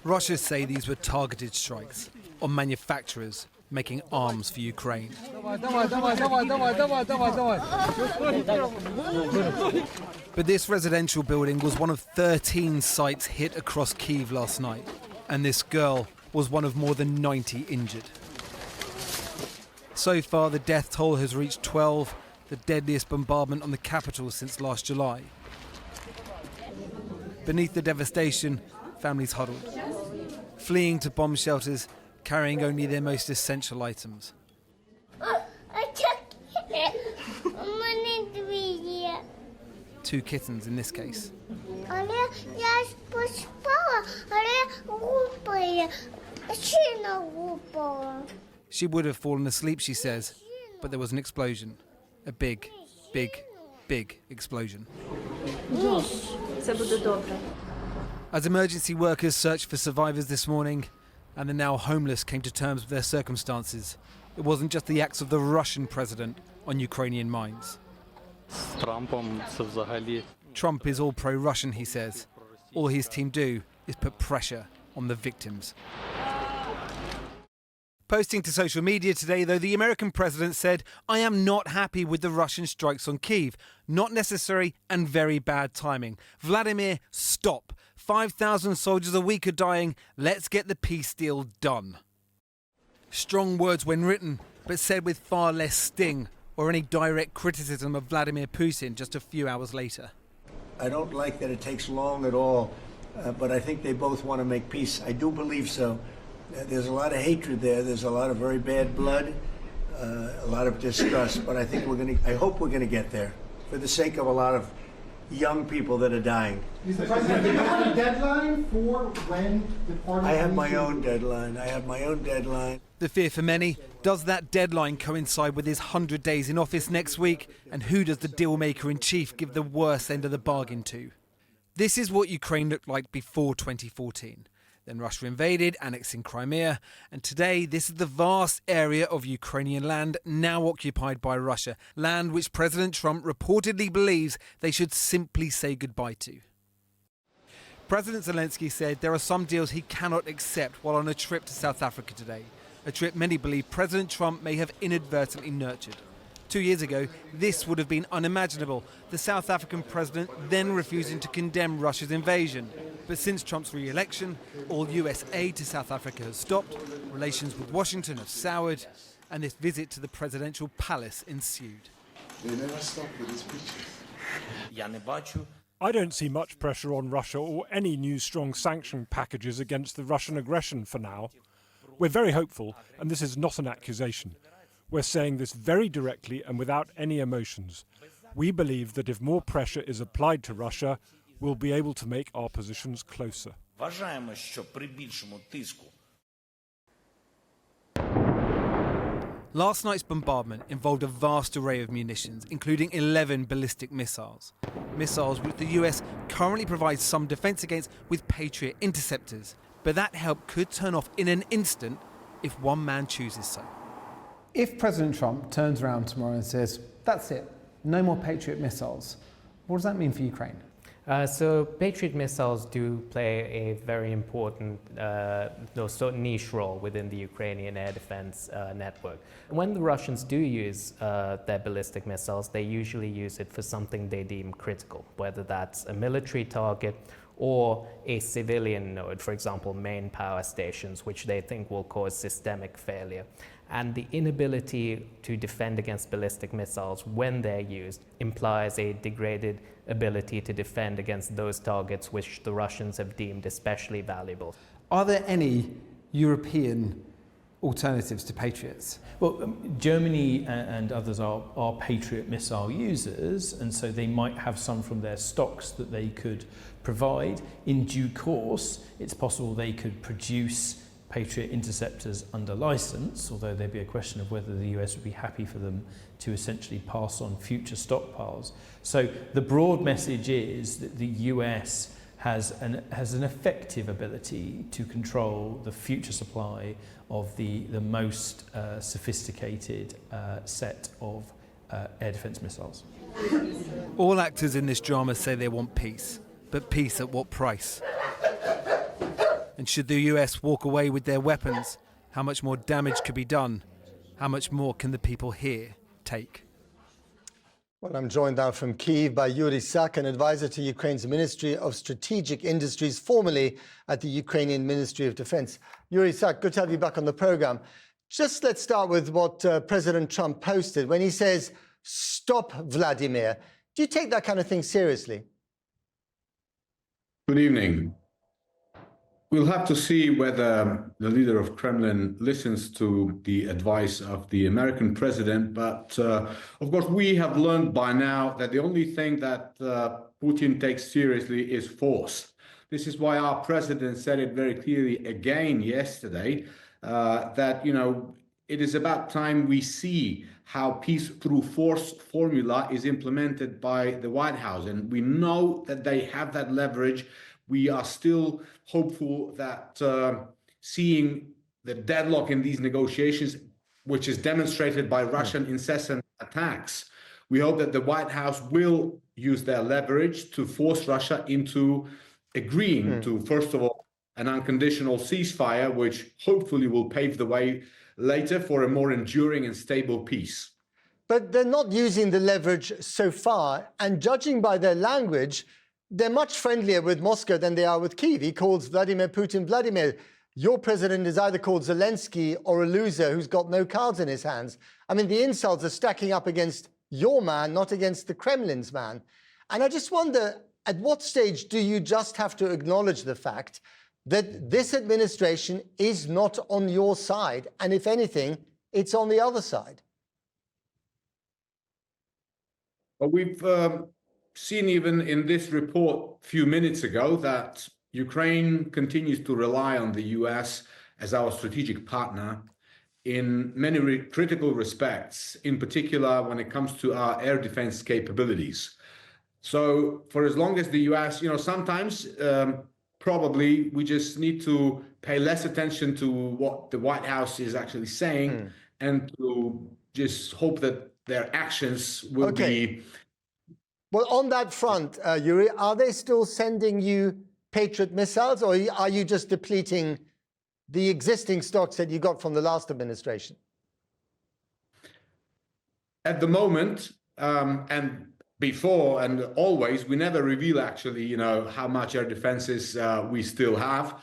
Russia say these were targeted strikes on manufacturers making arms for Ukraine. But this residential building was one of 13 sites hit across Kyiv last night, and this girl was one of more than 90 injured. So far, the death toll has reached 12, the deadliest bombardment on the capital since last July. Beneath the devastation, families huddled, fleeing to bomb shelters, carrying only their most essential items. Two kittens in this case. She would have fallen asleep, she says, but there was an explosion. A big, big, big explosion. As emergency workers searched for survivors this morning, and the now homeless came to terms with their circumstances, it wasn't just the acts of the Russian president on Ukrainian minds. Trump is all pro-Russian, he says. All his team do is put pressure on the victims. Posting to social media today, though, the American president said, "I am not happy with the Russian strikes on Kyiv. Not necessary and very bad timing. Vladimir, stop. 5,000 soldiers a week are dying. Let's get the peace deal done." Strong words when written, but said with far less sting or any direct criticism of Vladimir Putin just a few hours later. I don't like that it takes long at all, but I think they both want to make peace. I do believe so. There's a lot of hatred there. There's a lot of very bad blood, a lot of distrust. But I think I hope we're going to get there, for the sake of a lot of young people that are dying. Mr. President, do you have a deadline for when the party? I have my own deadline. The fear for many: does that deadline coincide with his 100 days in office next week? And who does the deal-maker-in-chief give the worst end of the bargain to? This is what Ukraine looked like before 2014. Then Russia invaded, annexing Crimea, and today this is the vast area of Ukrainian land now occupied by Russia, land which President Trump reportedly believes they should simply say goodbye to. President Zelenskyy said there are some deals he cannot accept while on a trip to South Africa today, a trip many believe President Trump may have inadvertently nurtured. 2 years ago, this would have been unimaginable, the South African president then refusing to condemn Russia's invasion. But since Trump's re-election, all US aid to South Africa has stopped, relations with Washington have soured, and this visit to the presidential palace ensued. They never stop with these pictures. I don't see much pressure on Russia or any new strong sanction packages against the Russian aggression for now. We're very hopeful, and this is not an accusation. We're saying this very directly and without any emotions. We believe that if more pressure is applied to Russia, we'll be able to make our positions closer. Last night's bombardment involved a vast array of munitions, including 11 ballistic missiles. Missiles which the US currently provides some defence against with Patriot interceptors. But that help could turn off in an instant if one man chooses so. If President Trump turns around tomorrow and says, that's it, no more Patriot missiles, what does that mean for Ukraine? So Patriot missiles do play a very important niche role within the Ukrainian air defense network. When the Russians do use their ballistic missiles, they usually use it for something they deem critical, whether that's a military target or a civilian node, for example, main power stations, which they think will cause systemic failure. And the inability to defend against ballistic missiles when they're used implies a degraded ability to defend against those targets which the Russians have deemed especially valuable. Are there any European alternatives to Patriots? Well, Germany and others are Patriot missile users, and so they might have some from their stocks that they could provide. In due course, it's possible they could produce Patriot interceptors under license, although there'd be a question of whether the US would be happy for them to essentially pass on future stockpiles. So the broad message is that the US has an effective ability to control the future supply of the most sophisticated set of air defense missiles. All actors in this drama say they want peace, but peace at what price? And should the US walk away with their weapons, how much more damage could be done? How much more can the people here take? Well, I'm joined now from Kyiv by Yuriy Sak, an advisor to Ukraine's Ministry of Strategic Industries, formerly at the Ukrainian Ministry of Defense. Yuriy Sak, good to have you back on the program. Just let's start with what President Trump posted when he says, "Stop Vladimir." Do you take that kind of thing seriously? Good evening. We'll have to see whether the leader of Kremlin listens to the advice of the American president. But of course, we have learned by now that the only thing that Putin takes seriously is force. This is why our president said it very clearly again yesterday, that, it is about time we see how peace through force formula is implemented by the White House. And we know that they have that leverage. We are still hopeful that seeing the deadlock in these negotiations, which is demonstrated by Russian incessant attacks, we hope that the White House will use their leverage to force Russia into agreeing to, first of all, an unconditional ceasefire, which hopefully will pave the way later for a more enduring and stable peace. But they're not using the leverage so far, and judging by their language, they're much friendlier with Moscow than they are with Kyiv. He calls Vladimir Putin Vladimir. Your president is either called Zelensky or a loser who's got no cards in his hands. I mean, the insults are stacking up against your man, not against the Kremlin's man. And I just wonder, at what stage do you just have to acknowledge the fact that this administration is not on your side, and if anything, it's on the other side? Well, we've seen even in this report a few minutes ago that Ukraine continues to rely on the US as our strategic partner in many critical respects, in particular when it comes to our air defense capabilities. So for as long as the US, sometimes probably we just need to pay less attention to what the White House is actually saying and to just hope that their actions will be. Well, on that front, Yuri, are they still sending you Patriot missiles, or are you just depleting the existing stocks that you got from the last administration? At the moment, and before and always, we never reveal actually, how much air defenses we still have,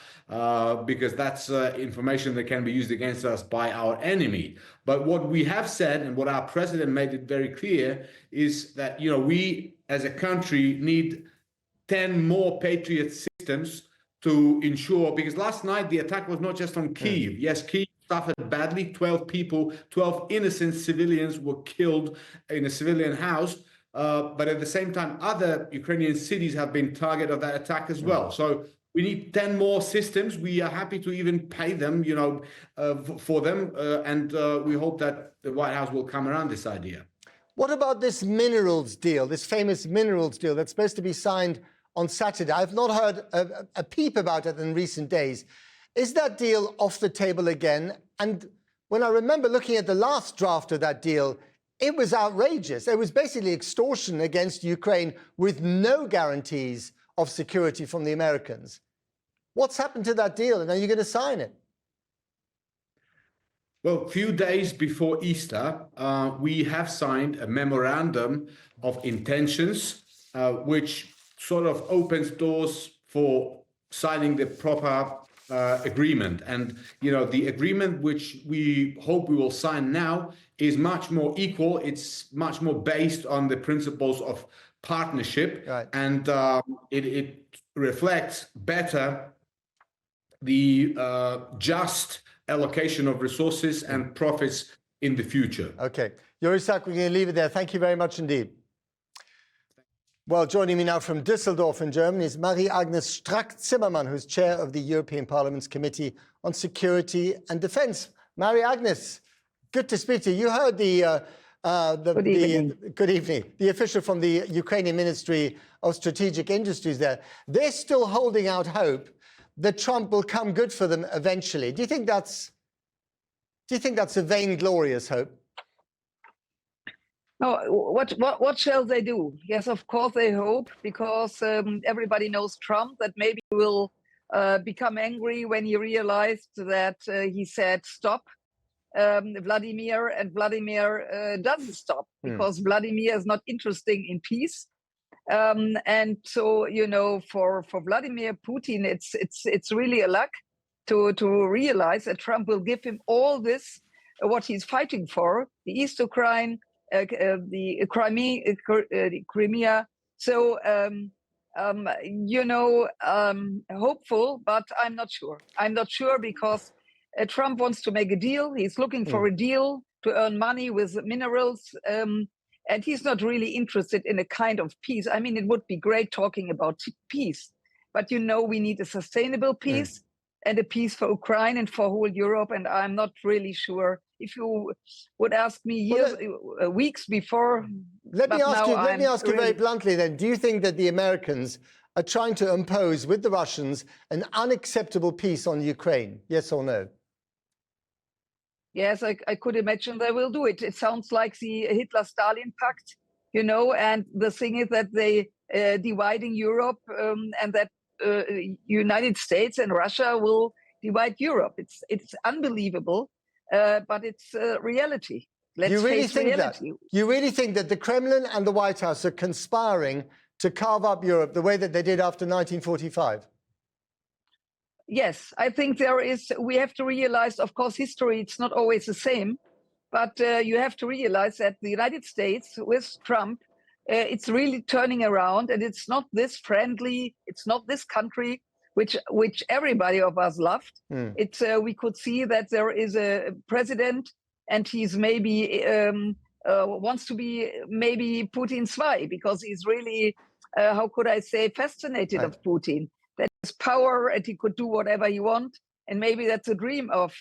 because that's information that can be used against us by our enemy. But what we have said, and what our president made it very clear, is that, we as a country need 10 more Patriot systems to ensure, because last night the attack was not just on Kyiv. Yes, Kyiv suffered badly. 12 people, 12 innocent civilians were killed in a civilian house. But at the same time, other Ukrainian cities have been target of that attack as well. So we need 10 more systems. We are happy to even pay them, for them. And we hope that the White House will come around this idea. What about this minerals deal, this famous minerals deal that's supposed to be signed on Saturday? I've not heard a peep about it in recent days. Is that deal off the table again? And when I remember looking at the last draft of that deal, it was outrageous. It was basically extortion against Ukraine with no guarantees of security from the Americans. What's happened to that deal, and are you going to sign it? Well, a few days before Easter, we have signed a memorandum of intentions, which sort of opens doors for signing the proper agreement. And, the agreement which we hope we will sign now is much more equal. It's much more based on the principles of partnership. Right. And it reflects better the just allocation of resources and profits in the future. Okay. Yuriy Sak, we're going to leave it there. Thank you very much indeed. Well, joining me now from Düsseldorf in Germany is Marie-Agnes Strack-Zimmermann, who's chair of the European Parliament's Committee on Security and Defence. Marie-Agnes, good to speak to you. You heard good evening. The official from the Ukrainian Ministry of Strategic Industries there. They're still holding out hope that Trump will come good for them eventually. Do you think that's a vainglorious hope? No, what shall they do? Yes, of course they hope, because everybody knows Trump, that maybe he will become angry when he realized that he said stop, Vladimir, and Vladimir doesn't stop because Vladimir is not interested in peace. And so, you know, for Vladimir Putin, it's really a luck to realize that Trump will give him all this, what he's fighting for, the East Ukraine, the Crimea. So, you know, hopeful, but I'm not sure. I'm not sure because Trump wants to make a deal. He's looking for a deal to earn money with minerals. And he's not really interested in a kind of peace. I mean, it would be great talking about peace, but you know, we need a sustainable peace and a peace for Ukraine and for whole Europe. And I'm not really sure. If you would ask me years, weeks before. Let me ask you very bluntly then, do you think that the Americans are trying to impose with the Russians an unacceptable peace on Ukraine? Yes or no? Yes, I could imagine they will do it. It sounds like the Hitler-Stalin pact, you know, and the thing is that they dividing Europe and that United States and Russia will divide Europe. It's unbelievable, but it's reality. Let's face reality. You really think that the Kremlin and the White House are conspiring to carve up Europe the way that they did after 1945? Yes, I think we have to realize, of course, history, it's not always the same, but you have to realize that the United States with Trump, it's really turning around and it's not this friendly, it's not this country which everybody of us loved. We could see that there is a president and he's maybe wants to be maybe Putin's spy because he's really, how could I say, fascinated of Putin. That his power and he could do whatever he wants, and maybe that's a dream of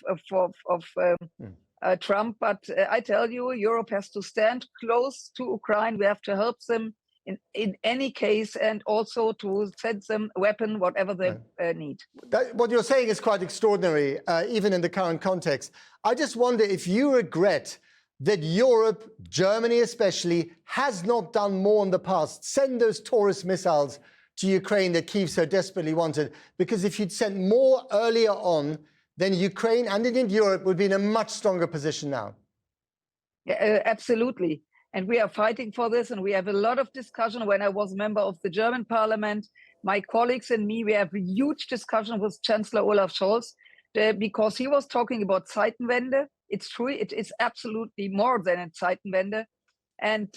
Trump. But I tell you, Europe has to stand close to Ukraine. We have to help them in any case, and also to send them a weapon, whatever they need. What you're saying is quite extraordinary, even in the current context. I just wonder if you regret that Europe, Germany especially, has not done more in the past. Send those Taurus missiles to Ukraine that Kyiv so desperately wanted, because if you'd sent more earlier on, then Ukraine and indeed Europe would be in a much stronger position now. Yeah, absolutely. And we are fighting for this, and we have a lot of discussion. When I was a member of the German parliament, my colleagues and me, we have a huge discussion with Chancellor Olaf Scholz, because he was talking about Zeitenwende. It's true, it is absolutely more than a Zeitenwende. And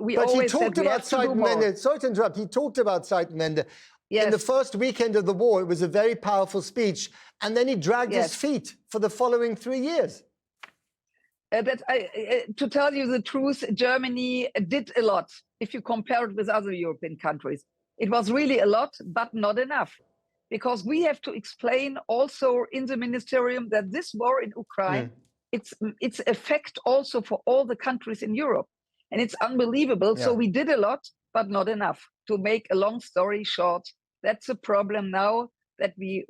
we always said we have to do more. Sorry to interrupt. He talked about Zeitenwende. Yes. In the first weekend of the war, it was a very powerful speech. And then he dragged his feet for the following 3 years. To tell you the truth, Germany did a lot. If you compare it with other European countries, it was really a lot, but not enough. Because we have to explain also in the ministerium that this war in Ukraine, it's effect also for all the countries in Europe. And it's unbelievable. Yeah. So we did a lot, but not enough. To make a long story short, that's a problem now that we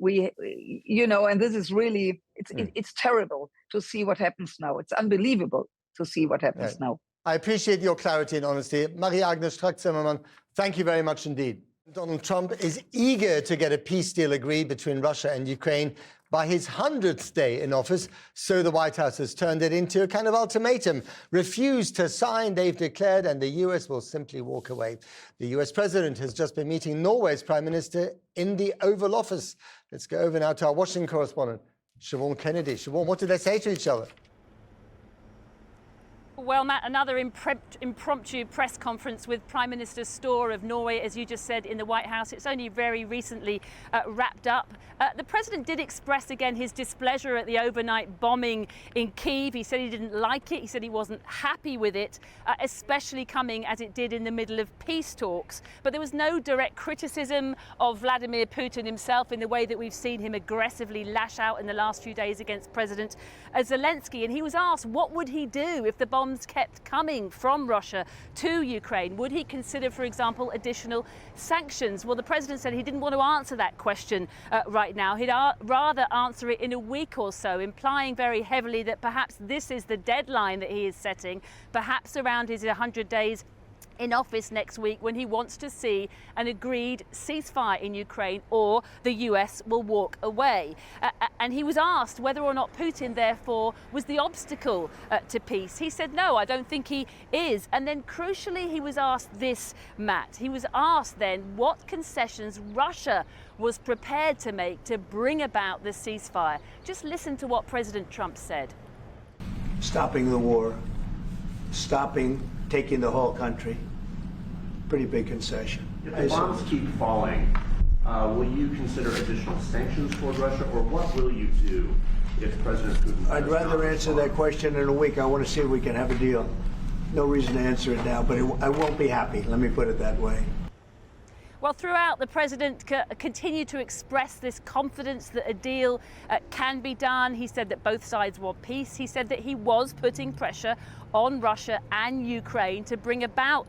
you know, and this is really, it's terrible to see what happens now. It's unbelievable to see what happens now. I appreciate your clarity and honesty. Marie-Agnes Strack-Zimmermann, thank you very much indeed. Donald Trump is eager to get a peace deal agreed between Russia and Ukraine by his 100th day in office, so the White House has turned it into a kind of ultimatum. Refused to sign, they've declared, and the US will simply walk away. The US president has just been meeting Norway's prime minister in the Oval Office. Let's go over now to our Washington correspondent, Siobhan Kennedy. Siobhan, what did they say to each other? Well, Matt, another impromptu press conference with Prime Minister Støre of Norway, as you just said, in the White House. It's only very recently wrapped up. The president did express again his displeasure at the overnight bombing in Kyiv. He said he didn't like it. He said he wasn't happy with it, especially coming as it did in the middle of peace talks. But there was no direct criticism of Vladimir Putin himself in the way that we've seen him aggressively lash out in the last few days against President Zelenskyy. And he was asked what would he do if the bombs kept coming from Russia to Ukraine. Would he consider, for example, additional sanctions? Well, the president said he didn't want to answer that question right now. He'd rather answer it in a week or so, implying very heavily that perhaps this is the deadline that he is setting, perhaps around his 100 days in office next week when he wants to see an agreed ceasefire in Ukraine, or the US will walk away. And he was asked whether or not Putin, therefore, was the obstacle to peace. He said, no, I don't think he is. And then crucially, he was asked this, Matt. He was asked then what concessions Russia was prepared to make to bring about the ceasefire. Just listen to what President Trump said. Stopping the war, taking the whole country. Pretty big concession. If the bombs keep falling, will you consider additional sanctions toward Russia, or what will you do if President Putin... I'd rather answer that question in a week. I want to see if we can have a deal. No reason to answer it now, but I won't be happy. Let me put it that way. Well, throughout, the president continued to express this confidence that a deal can be done. He said that both sides want peace. He said that he was putting pressure on Russia and Ukraine to bring about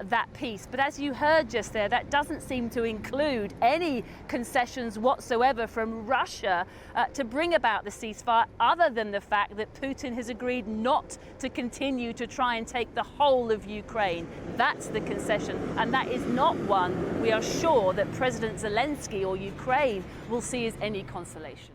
that peace. But as you heard just there, that doesn't seem to include any concessions whatsoever from Russia to bring about the ceasefire, other than the fact that Putin has agreed not to continue to try and take the whole of Ukraine. That's the concession, and that is not one we are sure that President Zelenskyy or Ukraine will see as any consolation.